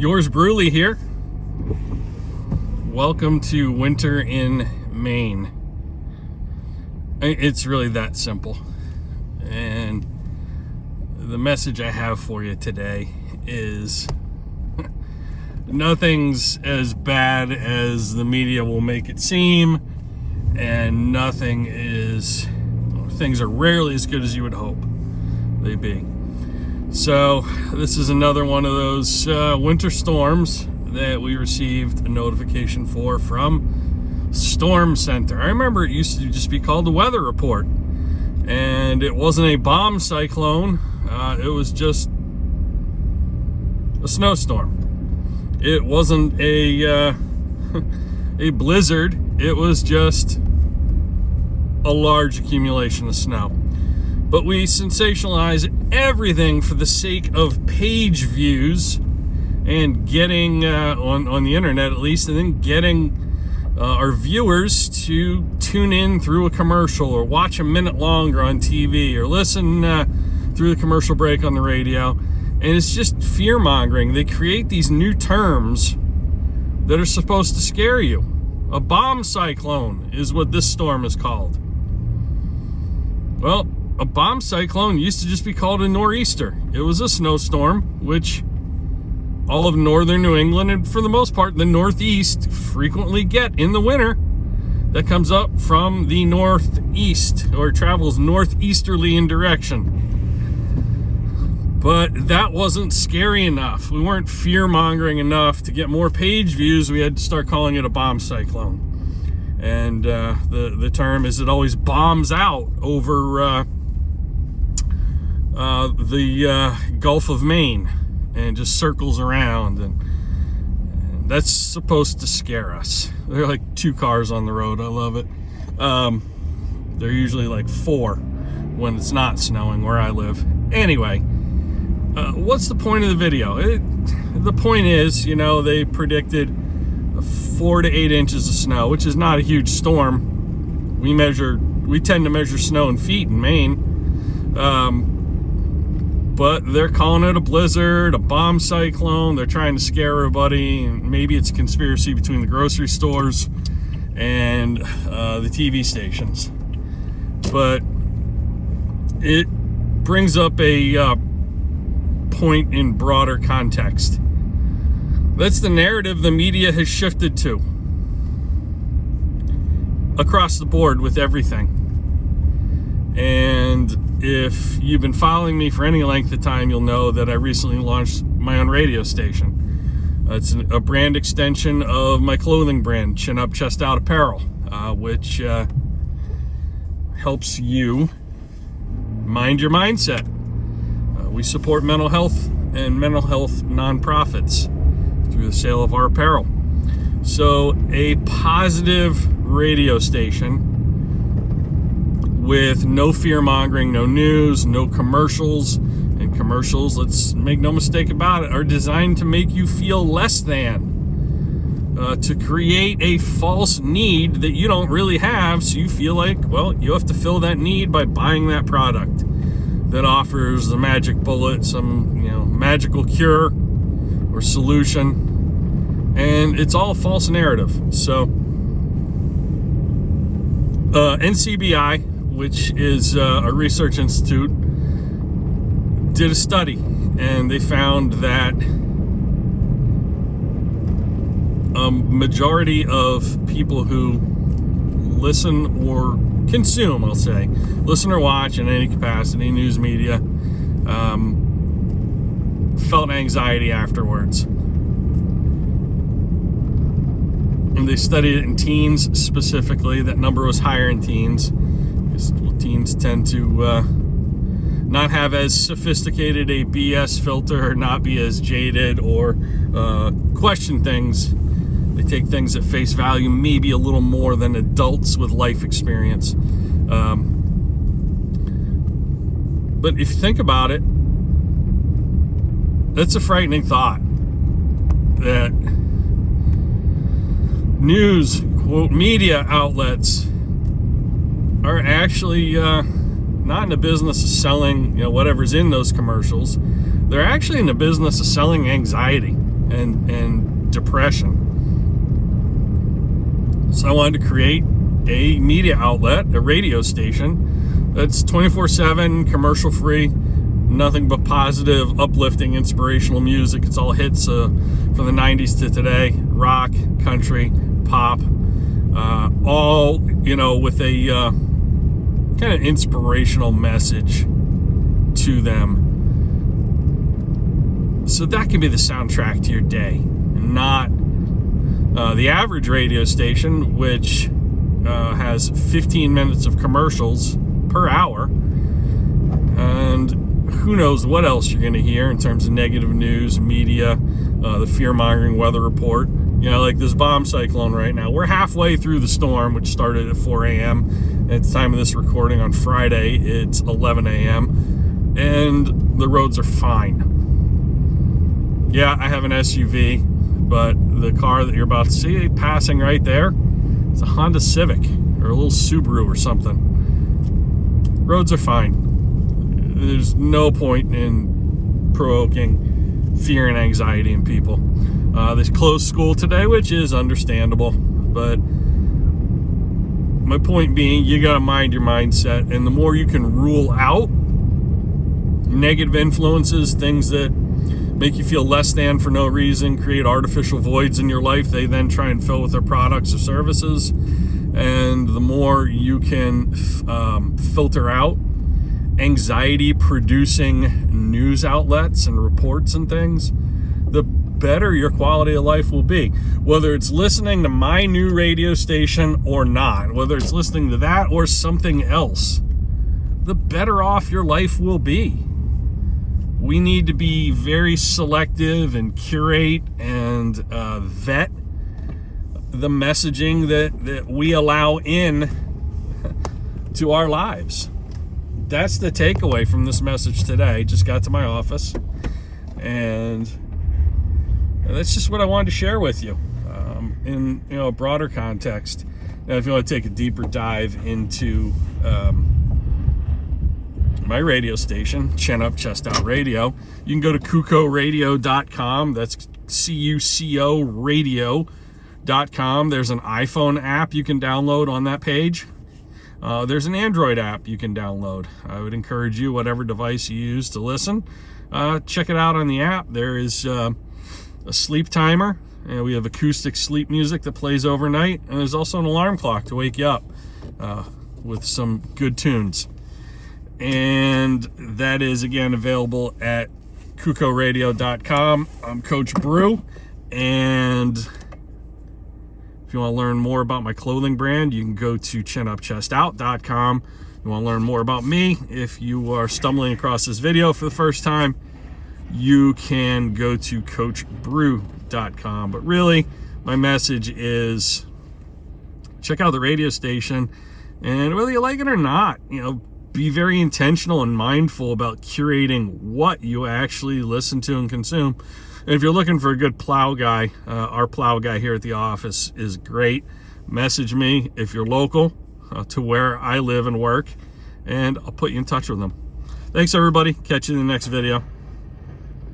Yours Bruley here. Welcome to winter in Maine. It's really that simple. And the message I have for you today is nothing's as bad as the media will make it seem, and things are rarely as good as you would hope they be. So this is another one of those winter storms that we received a notification for from Storm Center. I remember it used to just be called the weather report, and it wasn't a bomb cyclone. It was just a snowstorm. It wasn't a blizzard. It was just a large accumulation of snow. But we sensationalize everything for the sake of page views and getting on the internet, at least, and then getting our viewers to tune in through a commercial or watch a minute longer on TV or listen through the commercial break on the radio. And it's just fear-mongering. They create these new terms that are supposed to scare you. A bomb cyclone is what this storm is called. Well, a bomb cyclone used to just be called a nor'easter. It was a snowstorm, which all of northern New England, and for the most part the Northeast, frequently get in the winter. That comes up from the northeast, or travels northeasterly in direction. But that wasn't scary enough. We weren't fear-mongering enough to get more page views. We had to start calling it a bomb cyclone. And the term is it always bombs out over the Gulf of Maine and just circles around, and that's supposed to scare us. There are like 2 cars on the road. I love it. They're usually like 4 when it's not snowing where I live. Anyway, what's the point of the video? The point is, they predicted 4 to 8 inches of snow, which is not a huge storm. We tend to measure snow in feet in Maine. But they're calling it a blizzard, a bomb cyclone. They're trying to scare everybody. And maybe it's a conspiracy between the grocery stores and the TV stations. But it brings up a point in broader context. That's the narrative the media has shifted to across the board with everything. And if you've been following me for any length of time, you'll know that I recently launched my own radio station. It's a brand extension of my clothing brand, Chin Up, Chest Out Apparel, which helps you mind your mindset. We support mental health and mental health nonprofits through the sale of our apparel. So a positive radio station with no fear-mongering, no news, no commercials. And commercials, let's make no mistake about it, are designed to make you feel less than, to create a false need that you don't really have, so you feel like, well, you have to fill that need by buying that product that offers a magic bullet, some magical cure or solution. And it's all a false narrative. So NCBI, which is a research institute, did a study, and they found that a majority of people who listen or consume, listen or watch in any capacity, news media, felt anxiety afterwards. And they studied it in teens specifically. That number was higher in teens. Teens tend to not have as sophisticated a BS filter, or not be as jaded, or question things. They take things at face value maybe a little more than adults with life experience. But if you think about it, that's a frightening thought, that news, quote, media outlets are actually not in the business of selling, whatever's in those commercials. They're actually in the business of selling anxiety. and depression. So I wanted to create a media outlet, a radio station that's 24/7, commercial free, nothing but positive, uplifting, inspirational music. It's all hits from the 90s to today, rock, country, pop, all, with a kind of inspirational message to them. So that can be the soundtrack to your day, and not the average radio station, which has 15 minutes of commercials per hour, and who knows what else you're going to hear in terms of negative news, media, the fear-mongering weather report. Like this bomb cyclone right now. We're halfway through the storm, which started at 4 a.m. At the time of this recording on Friday, it's 11 a.m. And the roads are fine. Yeah, I have an SUV, but the car that you're about to see passing right there, it's a Honda Civic or a little Subaru or something. Roads are fine. There's no point in provoking fear and anxiety in people. They closed school today, which is understandable, but my point being, you got to mind your mindset, and the more you can rule out negative influences, things that make you feel less than for no reason, create artificial voids in your life they then try and fill with their products or services, and the more you can filter out anxiety producing news outlets and reports and things, the better your quality of life will be. Whether it's listening to my new radio station or not, whether it's listening to that or something else, the better off your life will be. We need to be very selective and curate and vet the messaging that we allow in to our lives. That's the takeaway from this message today. Just got to my office, and that's just what I wanted to share with you in a broader context. Now, if you want to take a deeper dive into my radio station, Chin Up, Chest Out Radio, you can go to cucoradio.com. That's CUCO radio.com. There's an iPhone app you can download on that page. There's an Android app you can download. I would encourage you, whatever device you use to listen, check it out on the app. There is a sleep timer, and we have acoustic sleep music that plays overnight, and there's also an alarm clock to wake you up with some good tunes. And that is, again, available at cucoradio.com. I'm Coach Brew, and if you want to learn more about my clothing brand, you can go to chinupchestout.com. You want to learn more about me, if you are stumbling across this video for the first time, you can go to coachbrew.com. But really, my message is check out the radio station, and whether you like it or not, be very intentional and mindful about curating what you actually listen to and consume. And if you're looking for a good plow guy, our plow guy here at the office is great. Message me if you're local to where I live and work, and I'll put you in touch with them. Thanks, everybody. Catch you in the next video.